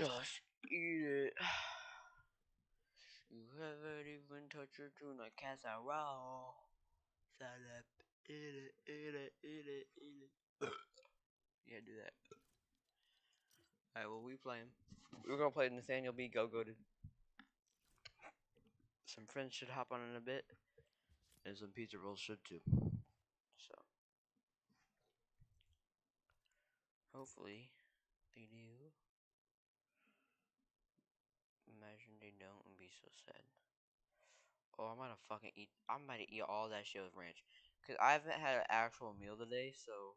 Just eat it. You haven't even touched your tuna casserole. Shut up. Eat it, eat it, eat it, eat it. Yeah, do that. Alright, well, we playing. We're gonna play Nathaniel B. Go Goated. Some friends should hop on in a bit. And some pizza rolls should too. So, hopefully, they do. Imagine they don't and be so sad. Oh, I'm gonna fucking eat. I'm gonna eat all that shit with ranch. Cause I haven't had an actual meal today, so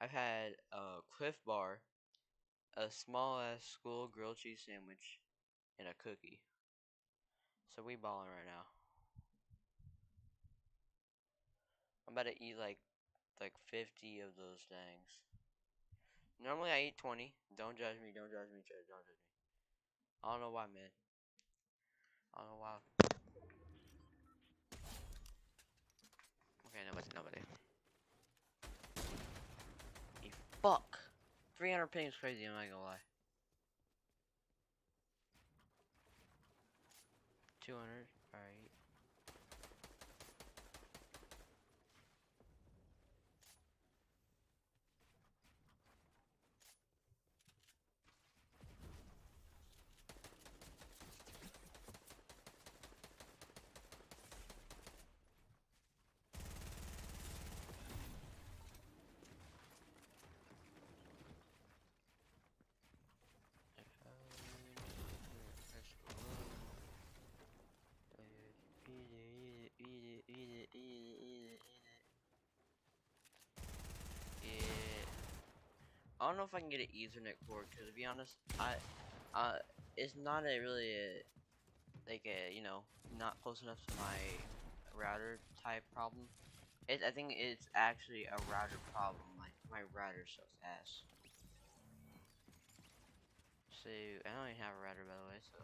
I've had a Cliff Bar, a small ass school grilled cheese sandwich, and a cookie. So we balling right now. I'm about to eat like 50 of those things. Normally I eat 20. Don't judge me. Don't judge me. Don't judge me. I don't know why, man. I don't know why. Okay, nobody. You fuck. 300 ping is crazy. I'm not gonna lie. 200. All right. I don't know if I can get an Ethernet cord because, to be honest, it's not a really not close enough to my router type problem. I think it's actually a router problem. Like my router sucks ass. So I don't even have a router, by the way. So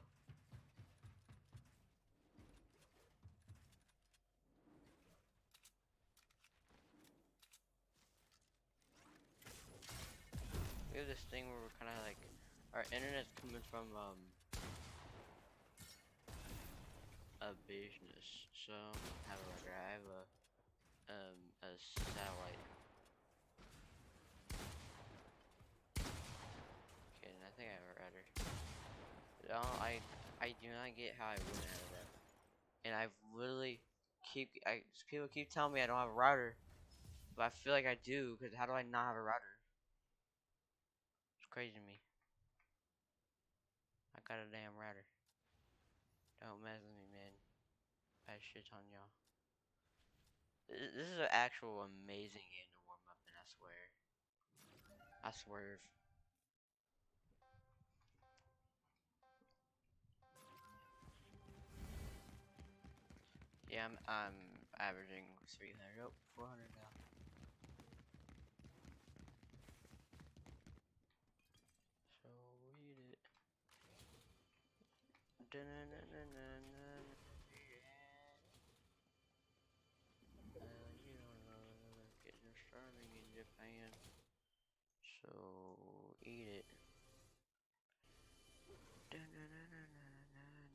we have this thing where we're kind of like our internet's coming from a business. So I have a router. I have a satellite. Okay, and I think I have a router. I do not get how I wouldn't have that. And I've literally people keep telling me I don't have a router, but I feel like I do, because how do I not have a router? It's crazy to me. I got a damn router. Don't mess with me, man. I shit on y'all. This is an actual amazing game to warm up in, I swear. I swerve. Yeah, I'm averaging 300. Oh, 400 now. So eat it. You don't know, getting starving in Japan. So eat it.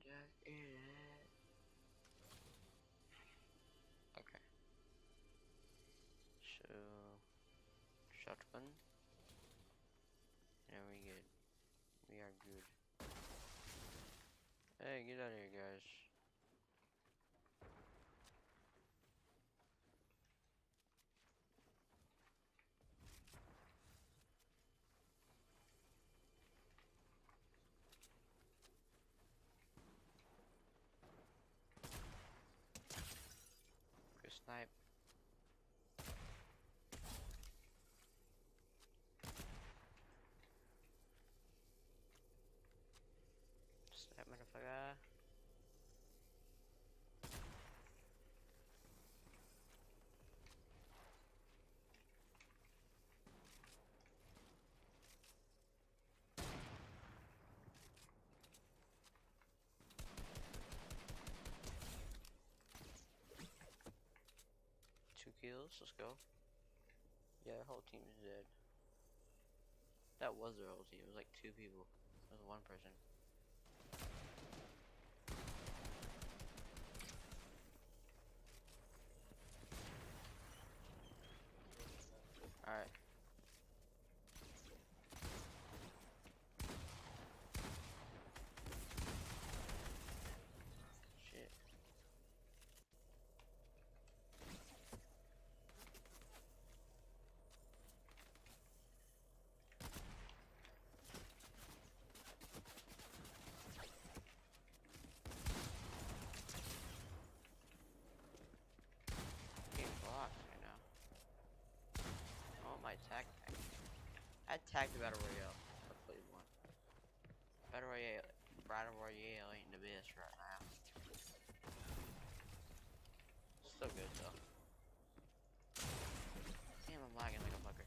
Just eat it. Okay. So shotgun. And we good. We are good. Hey, get out of here, guys. Good snipe. Snipe, motherfucker. Two kills. Let's go. Yeah, the whole team is dead. That was the whole team. It was like 2 people. It was 1 person. Alright. Shit. Getting blocked right now. Oh, my attack. I attacked the Battle Royale. I played one. Battle Royale ain't the best right now. Still good though. Damn, I'm lagging like a fucker.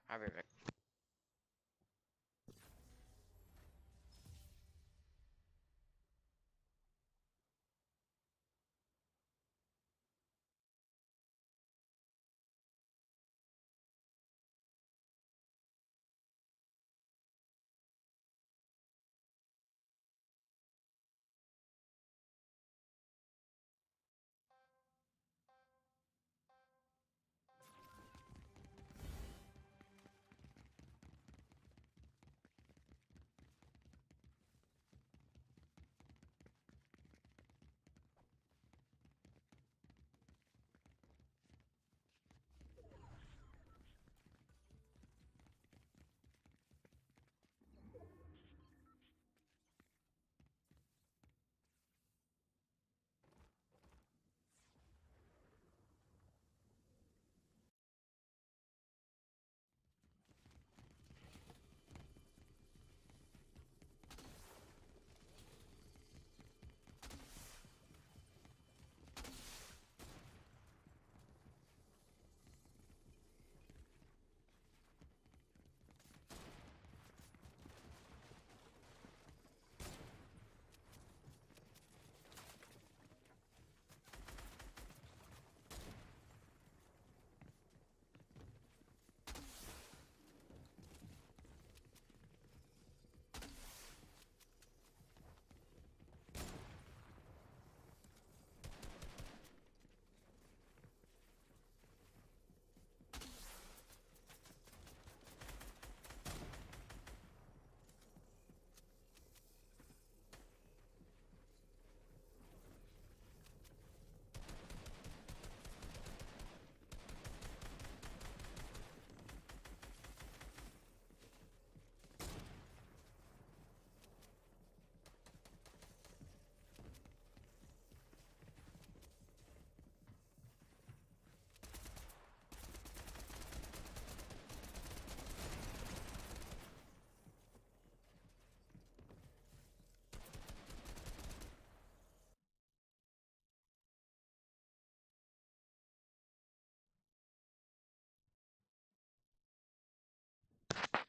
I'll be right back.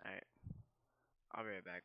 Alright. I'll be right back.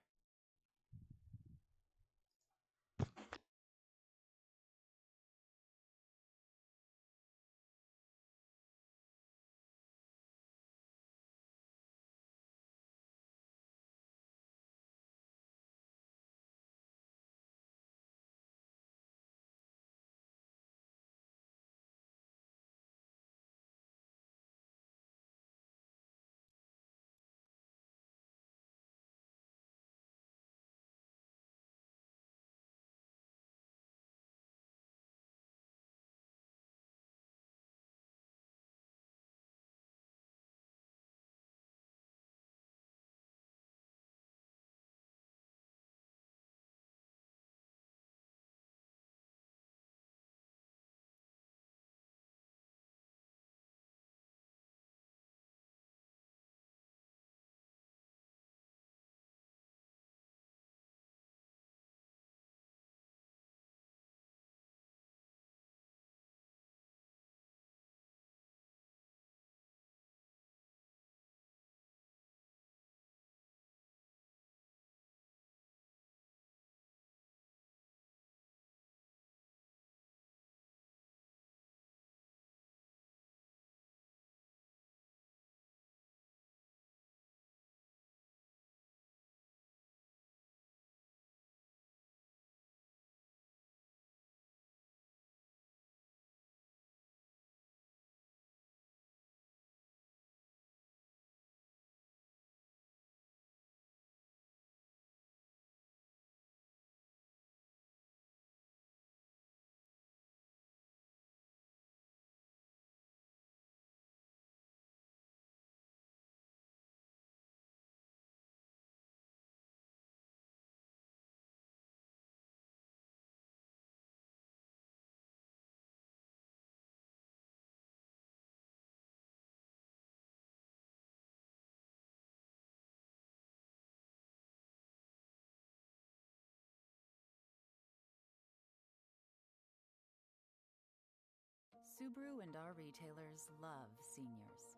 Subaru and our retailers love seniors.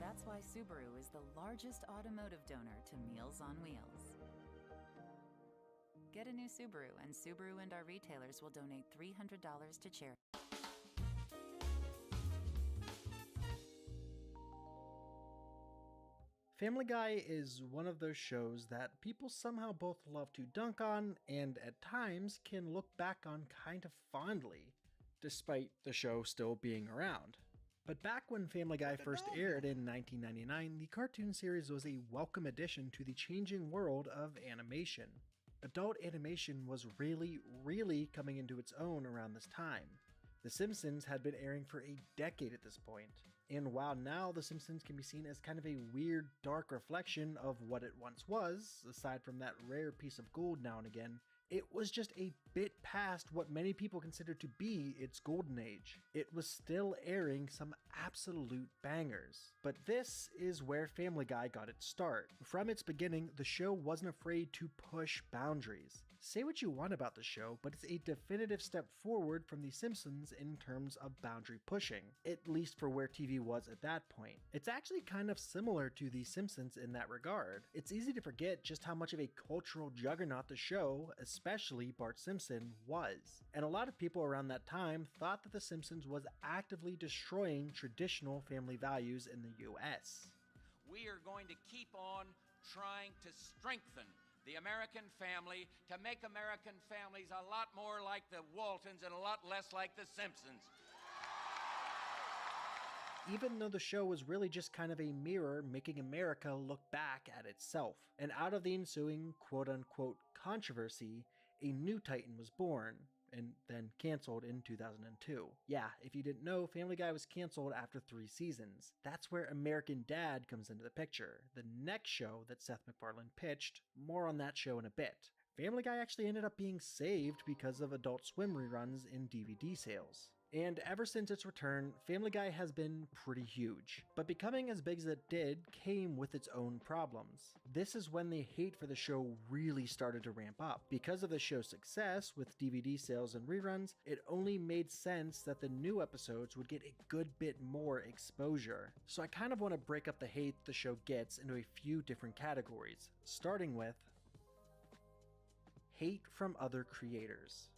That's why Subaru is the largest automotive donor to Meals on Wheels. Get a new Subaru, and Subaru and our retailers will donate $300 to charity. Family Guy is one of those shows that people somehow both love to dunk on and at times can look back on kind of fondly, despite the show still being around. But back when Family Guy first aired in 1999, the cartoon series was a welcome addition to the changing world of animation. Adult animation was really coming into its own around this time. The Simpsons had been airing for a decade at this point, and while now The Simpsons can be seen as kind of a weird, dark reflection of what it once was, aside from that rare piece of gold now and again, it was just a bit past what many people consider to be its golden age. It was still airing some absolute bangers. But this is where Family Guy got its start. From its beginning, the show wasn't afraid to push boundaries. Say what you want about the show, but it's a definitive step forward from The Simpsons in terms of boundary pushing, at least for where TV was at that point. It's actually kind of similar to The Simpsons in that regard. It's easy to forget just how much of a cultural juggernaut the show, especially Bart Simpson, was. And a lot of people around that time thought that The Simpsons was actively destroying traditional family values in the US. We are going to keep on trying to strengthen the American family to make American families a lot more like the Waltons and a lot less like the Simpsons. Even though the show was really just kind of a mirror making America look back at itself. And out of the ensuing quote-unquote controversy, a new Titan was born, and then canceled in 2002. Yeah, if you didn't know, Family Guy was canceled after 3 seasons. That's where American Dad comes into the picture, the next show that Seth MacFarlane pitched. More on that show in a bit. Family Guy actually ended up being saved because of Adult Swim reruns and DVD sales. And ever since its return, Family Guy has been pretty huge. But becoming as big as it did came with its own problems. This is when the hate for the show really started to ramp up. Because of the show's success with DVD sales and reruns, it only made sense that the new episodes would get a good bit more exposure. So I kind of want to break up the hate the show gets into a few different categories, starting with hate from other creators.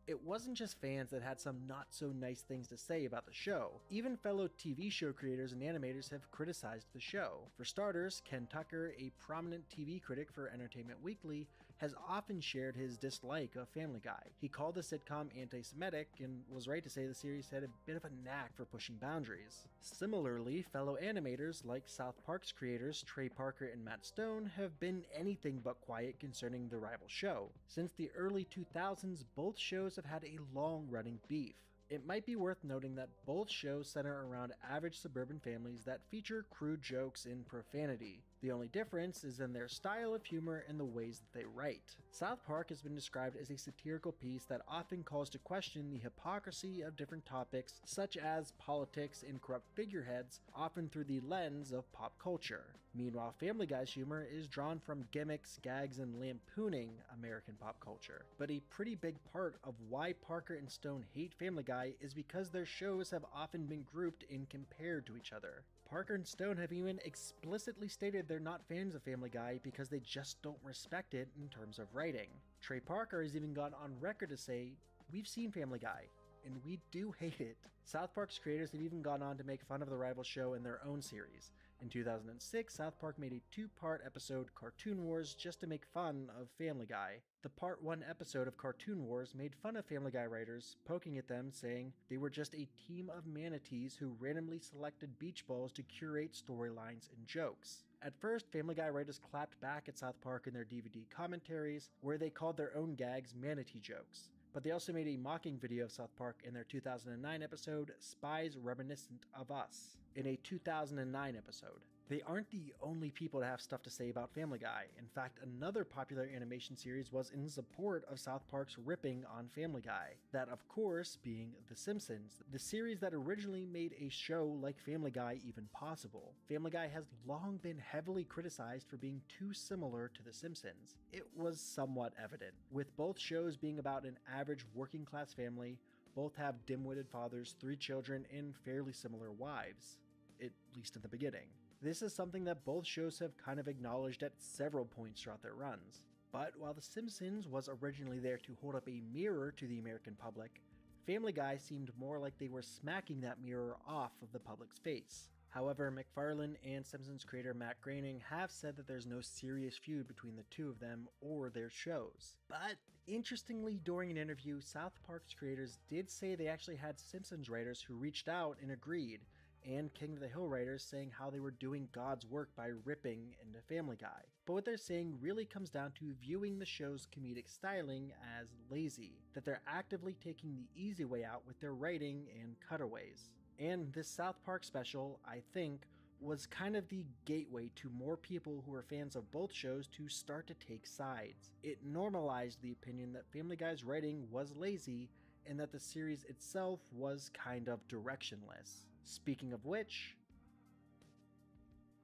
It wasn't just fans that had some not so nice things to say about the show. Even fellow TV show creators and animators have criticized the show. For starters, Ken Tucker, a prominent TV critic for Entertainment Weekly, has often shared his dislike of Family Guy. He called the sitcom anti-Semitic and was right to say the series had a bit of a knack for pushing boundaries. Similarly, fellow animators like South Park's creators Trey Parker and Matt Stone have been anything but quiet concerning the rival show. Since the early 2000s, both shows have had a long-running beef. It might be worth noting that both shows center around average suburban families that feature crude jokes and profanity. The only difference is in their style of humor and the ways that they write. South Park has been described as a satirical piece that often calls to question the hypocrisy of different topics such as politics and corrupt figureheads, often through the lens of pop culture. Meanwhile, Family Guy's humor is drawn from gimmicks, gags, and lampooning American pop culture. But a pretty big part of why Parker and Stone hate Family Guy is because their shows have often been grouped and compared to each other. Parker and Stone have even explicitly stated they're not fans of Family Guy because they just don't respect it in terms of writing. Trey Parker has even gone on record to say, "We've seen Family Guy, and we do hate it." South Park's creators have even gone on to make fun of the rival show in their own series. In 2006, South Park made a 2-part episode, Cartoon Wars, just to make fun of Family Guy. The Part 1 episode of Cartoon Wars made fun of Family Guy writers, poking at them, saying they were just a team of manatees who randomly selected beach balls to curate storylines and jokes. At first, Family Guy writers clapped back at South Park in their DVD commentaries, where they called their own gags manatee jokes. But they also made a mocking video of South Park in their 2009 episode, Spies Reminiscent of Us. In a 2009 episode. They aren't the only people to have stuff to say about Family Guy. In fact, another popular animation series was in support of South Park's ripping on Family Guy. That, of course, being The Simpsons, the series that originally made a show like Family Guy even possible. Family Guy has long been heavily criticized for being too similar to The Simpsons. It was somewhat evident. With both shows being about an average working class family, both have dim-witted fathers, 3 children, and fairly similar wives, at least in the beginning. This is something that both shows have kind of acknowledged at several points throughout their runs. But while The Simpsons was originally there to hold up a mirror to the American public, Family Guy seemed more like they were smacking that mirror off of the public's face. However, MacFarlane and Simpsons creator Matt Groening have said that there's no serious feud between the two of them or their shows. But interestingly, during an interview, South Park's creators did say they actually had Simpsons writers who reached out and agreed, and King of the Hill writers saying how they were doing God's work by ripping into Family Guy. But what they're saying really comes down to viewing the show's comedic styling as lazy, that they're actively taking the easy way out with their writing and cutaways. And this South Park special, I think, was kind of the gateway to more people who are fans of both shows to start to take sides. It normalized the opinion that Family Guy's writing was lazy and that the series itself was kind of directionless. Speaking of which,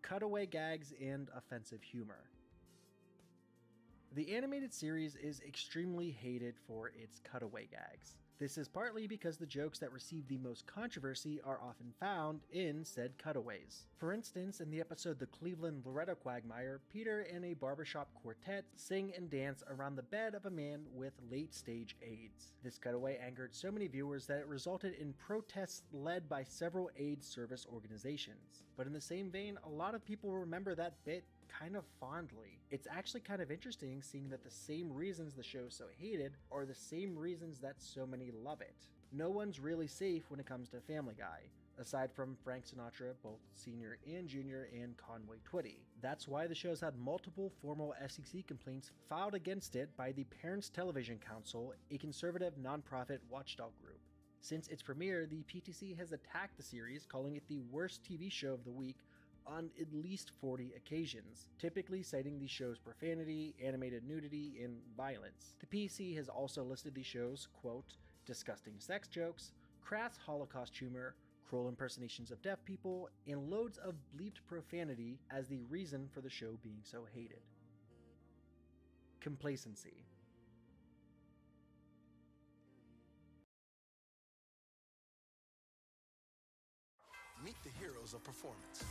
cutaway gags and offensive humor. The animated series is extremely hated for its cutaway gags. This is partly because the jokes that receive the most controversy are often found in said cutaways. For instance, in the episode The Cleveland Loretto Quagmire, Peter and a barbershop quartet sing and dance around the bed of a man with late-stage AIDS. This cutaway angered so many viewers that it resulted in protests led by several AIDS service organizations. But in the same vein, a lot of people remember that bit kind of fondly. It's actually kind of interesting seeing that the same reasons the show is so hated are the same reasons that so many love it. No one's really safe when it comes to Family Guy, aside from Frank Sinatra, both senior and junior, and Conway Twitty. That's why the show's had multiple formal FCC complaints filed against it by the Parents Television Council, a conservative nonprofit watchdog group. Since its premiere, the PTC has attacked the series, calling it the worst TV show of the week on at least 40 occasions, typically citing the show's profanity, animated nudity, and violence. The PC has also listed the show's, quote, disgusting sex jokes, crass Holocaust humor, cruel impersonations of deaf people, and loads of bleeped profanity as the reason for the show being so hated. Complacency. Meet the heroes of performance.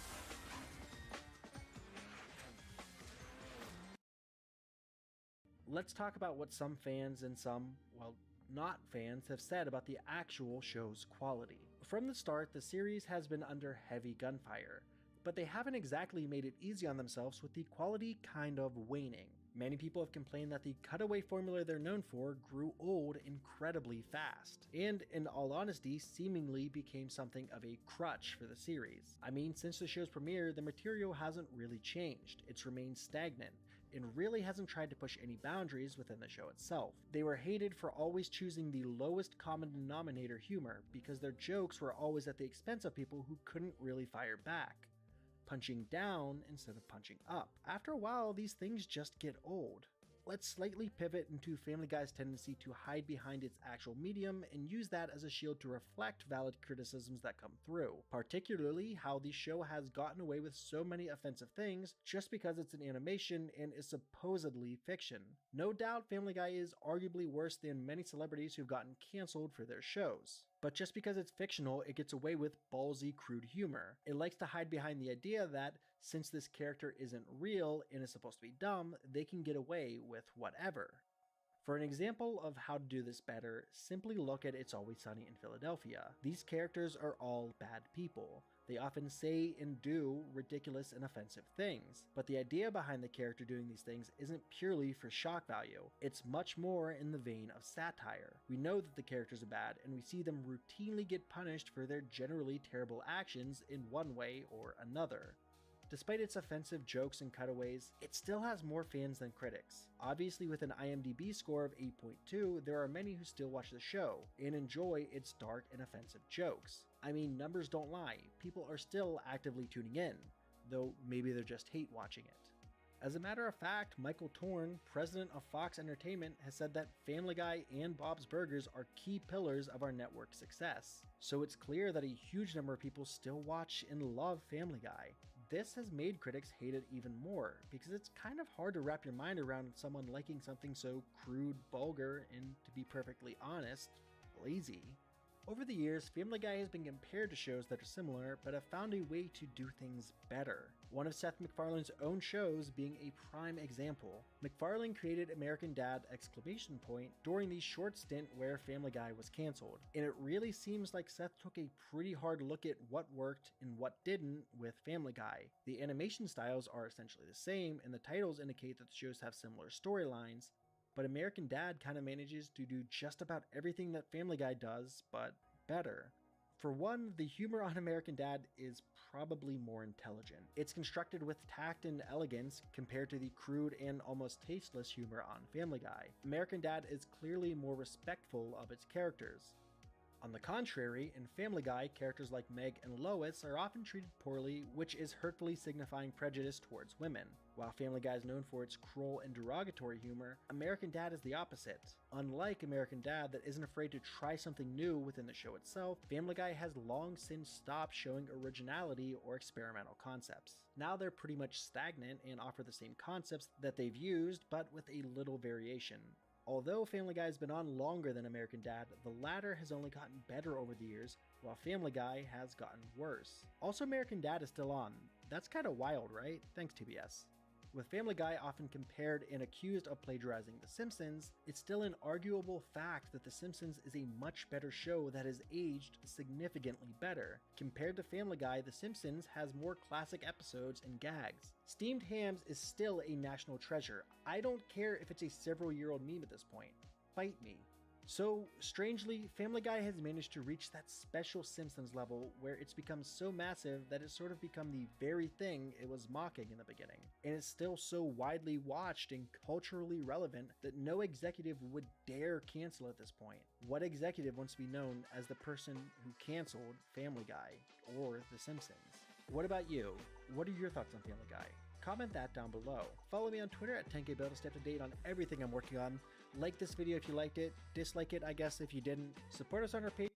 Let's talk about what some fans and some, well, not fans have said about the actual show's quality. From the start, the series has been under heavy gunfire, but they haven't exactly made it easy on themselves with the quality kind of waning. Many people have complained that the cutaway formula they're known for grew old incredibly fast, and in all honesty, seemingly became something of a crutch for the series. I mean, since the show's premiere, the material hasn't really changed. It's remained stagnant, and really hasn't tried to push any boundaries within the show itself. They were hated for always choosing the lowest common denominator humor, because their jokes were always at the expense of people who couldn't really fire back, punching down instead of punching up. After a while, these things just get old. Let's slightly pivot into Family Guy's tendency to hide behind its actual medium and use that as a shield to reflect valid criticisms that come through, particularly how the show has gotten away with so many offensive things just because it's an animation and is supposedly fiction. No doubt Family Guy is arguably worse than many celebrities who've gotten cancelled for their shows. But just because it's fictional, it gets away with ballsy, crude humor. It likes to hide behind the idea that since this character isn't real and is supposed to be dumb, they can get away with whatever. For an example of how to do this better, simply look at It's Always Sunny in Philadelphia. These characters are all bad people. They often say and do ridiculous and offensive things, but the idea behind the character doing these things isn't purely for shock value. It's much more in the vein of satire. We know that the characters are bad, and we see them routinely get punished for their generally terrible actions in one way or another. Despite its offensive jokes and cutaways, it still has more fans than critics. Obviously, with an IMDb score of 8.2, there are many who still watch the show and enjoy its dark and offensive jokes. I mean, numbers don't lie. People are still actively tuning in, though maybe they're just hate watching it. As a matter of fact, Michael Torn, president of Fox Entertainment, has said that Family Guy and Bob's Burgers are key pillars of our network's success. So it's clear that a huge number of people still watch and love Family Guy. This has made critics hate it even more, because it's kind of hard to wrap your mind around someone liking something so crude, vulgar, and, to be perfectly honest, lazy. Over the years, Family Guy has been compared to shows that are similar, but have found a way to do things better. One of Seth MacFarlane's own shows being a prime example. MacFarlane created American Dad! During the short stint where Family Guy was cancelled, and it really seems like Seth took a pretty hard look at what worked and what didn't with Family Guy. The animation styles are essentially the same, and the titles indicate that the shows have similar storylines, but American Dad kind of manages to do just about everything that Family Guy does, but better. For one, the humor on American Dad is probably more intelligent. It's constructed with tact and elegance compared to the crude and almost tasteless humor on Family Guy. American Dad is clearly more respectful of its characters. On the contrary, in Family Guy, characters like Meg and Lois are often treated poorly, which is hurtfully signifying prejudice towards women. While Family Guy is known for its cruel and derogatory humor, American Dad is the opposite. Unlike American Dad that isn't afraid to try something new within the show itself, Family Guy has long since stopped showing originality or experimental concepts. Now they're pretty much stagnant and offer the same concepts that they've used, but with a little variation. Although Family Guy has been on longer than American Dad, the latter has only gotten better over the years, while Family Guy has gotten worse. Also, American Dad is still on. That's kinda wild, right? Thanks, TBS. With Family Guy often compared and accused of plagiarizing The Simpsons, it's still an arguable fact that The Simpsons is a much better show that has aged significantly better. Compared to Family Guy, The Simpsons has more classic episodes and gags. Steamed hams is still a national treasure. I don't care if it's a several-year-old meme at this point. Fight me. So, strangely, Family Guy has managed to reach that special Simpsons level where it's become so massive that it's sort of become the very thing it was mocking in the beginning. And it's still so widely watched and culturally relevant that no executive would dare cancel at this point. What executive wants to be known as the person who canceled Family Guy or The Simpsons? What about you? What are your thoughts on Family Guy? Comment that down below. Follow me on Twitter at 10kbell to stay up to date on everything I'm working on. Like this video if you liked it, dislike it I guess if you didn't. Support us on our page.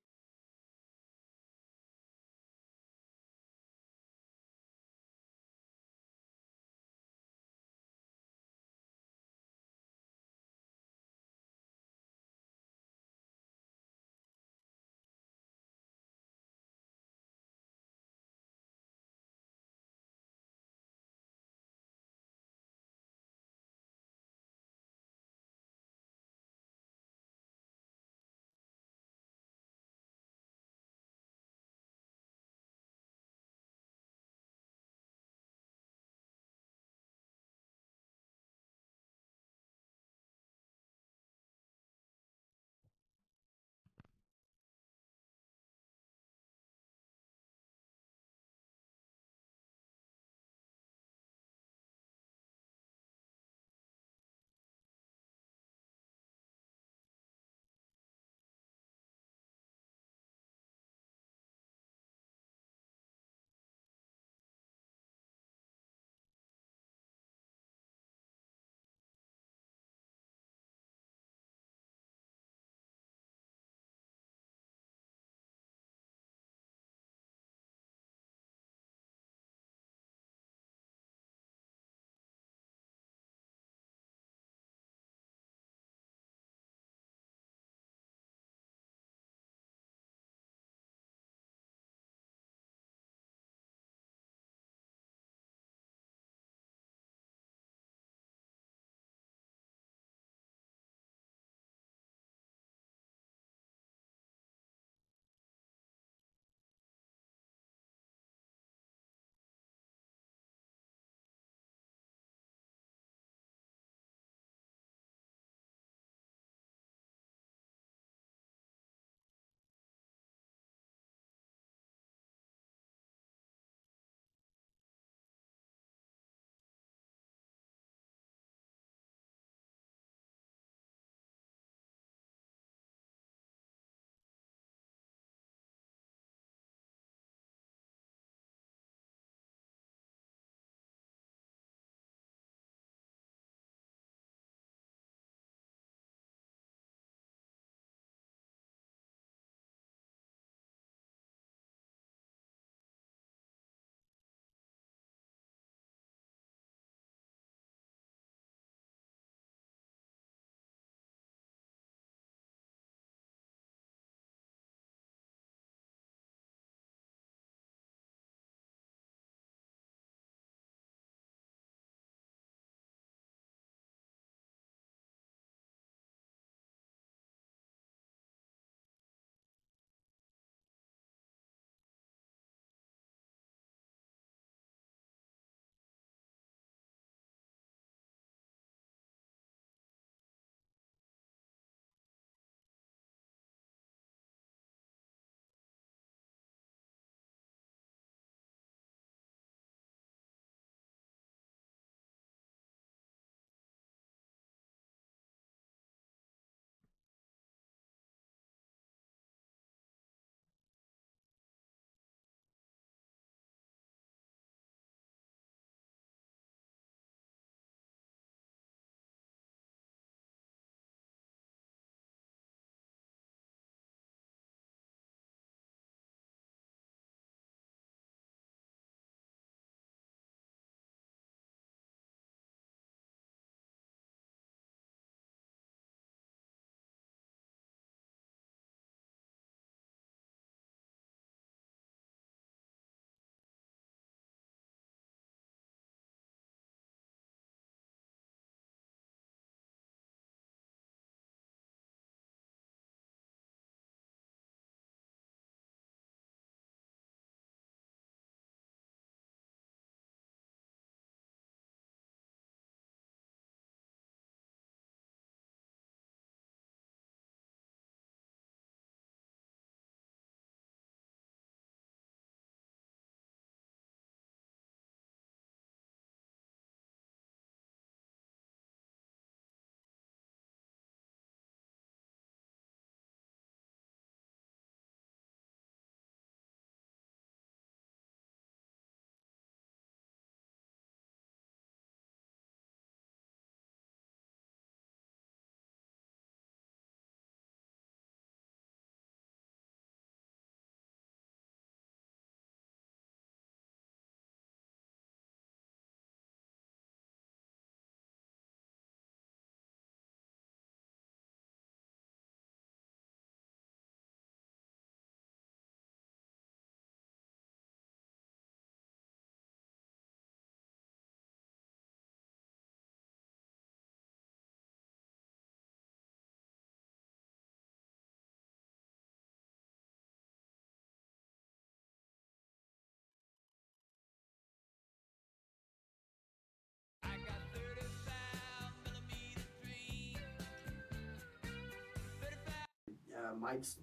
Mike's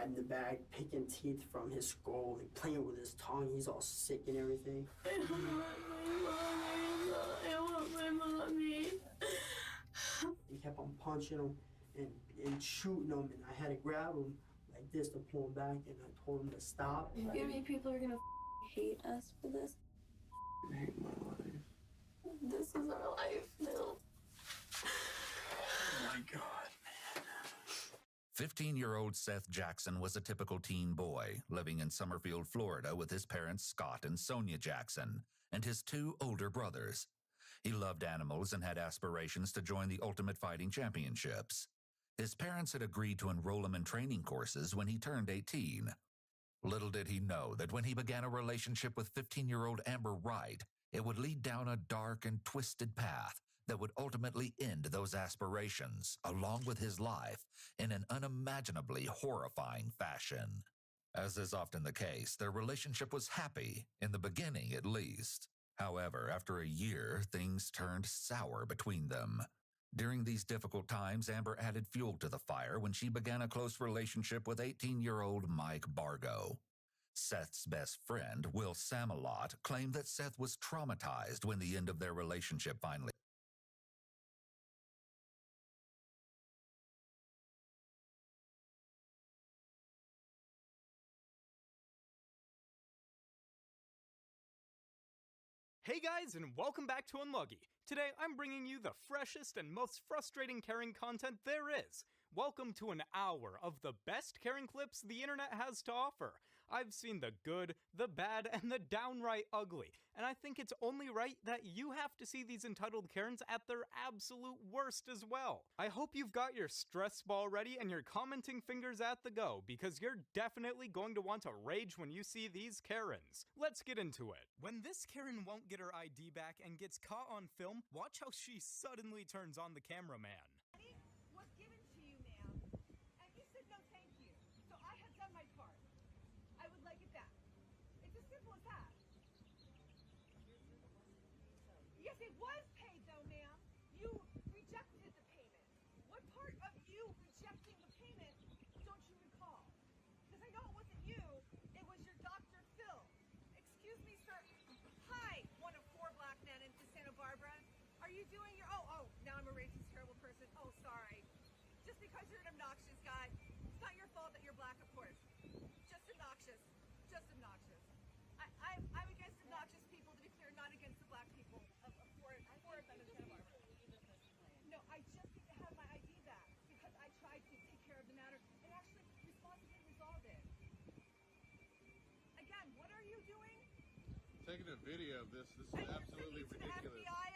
in the bag picking teeth from his skull, like playing with his tongue. He's all sick and everything. I don't want my mommy. I want my mommy. He kept on punching him and shooting him, and I had to grab him like this to pull him back, and I told him to stop. Maybe people are gonna hate us for this. I hate my life. This is our life now. Oh my God. 15-year-old Seth Jackson was a typical teen boy living in Summerfield, Florida with his parents Scott and Sonia Jackson and his 2 older brothers. He loved animals and had aspirations to join the Ultimate Fighting Championships. His parents had agreed to enroll him in training courses when he turned 18. Little did he know that when he began a relationship with 15-year-old Amber Wright, it would lead down a dark and twisted path that would ultimately end those aspirations, along with his life, in an unimaginably horrifying fashion. As is often the case, their relationship was happy, in the beginning at least. However, after a year, things turned sour between them. During these difficult times, Amber added fuel to the fire when she began a close relationship with 18-year-old Mike Bargo. Seth's best friend, Will Samalot, claimed that Seth was traumatized when the end of their relationship finally. Hey guys, and welcome back to Unluggy. Today I'm bringing you the freshest and most frustrating Karen content there is. Welcome to an hour of the best Karen clips the internet has to offer. I've seen the good, the bad, and the downright ugly, and I think it's only right that you have to see these entitled Karens at their absolute worst as well. I hope you've got your stress ball ready and your commenting fingers at the go, because you're definitely going to want to rage when you see these Karens. Let's get into it. When this Karen won't get her ID back and gets caught on film, watch how she suddenly turns on the cameraman. Was given to you, ma'am, and you said no thank you. So I have done my part. I would like it back. It's as simple as that. Yes, it was paid though, ma'am. You rejected the payment. What part of you rejecting the payment don't you recall? Because I know it wasn't you, it was your Dr. Phil. Excuse me, sir. Hi, one of 4 black men in Santa Barbara. Are you doing your, now I'm a racist, terrible person. Oh, sorry. Just because you're an obnoxious guy, it's not your fault that you're black, of course. Just obnoxious. Just obnoxious. I'm against obnoxious people, to be clear, not against the black people of them in Santa Barbara. No, I just need to have my ID back because I tried to take care of the matter and actually responsibly resolved it. Again, what are you doing? Taking a video of this. This is absolutely ridiculous. FBI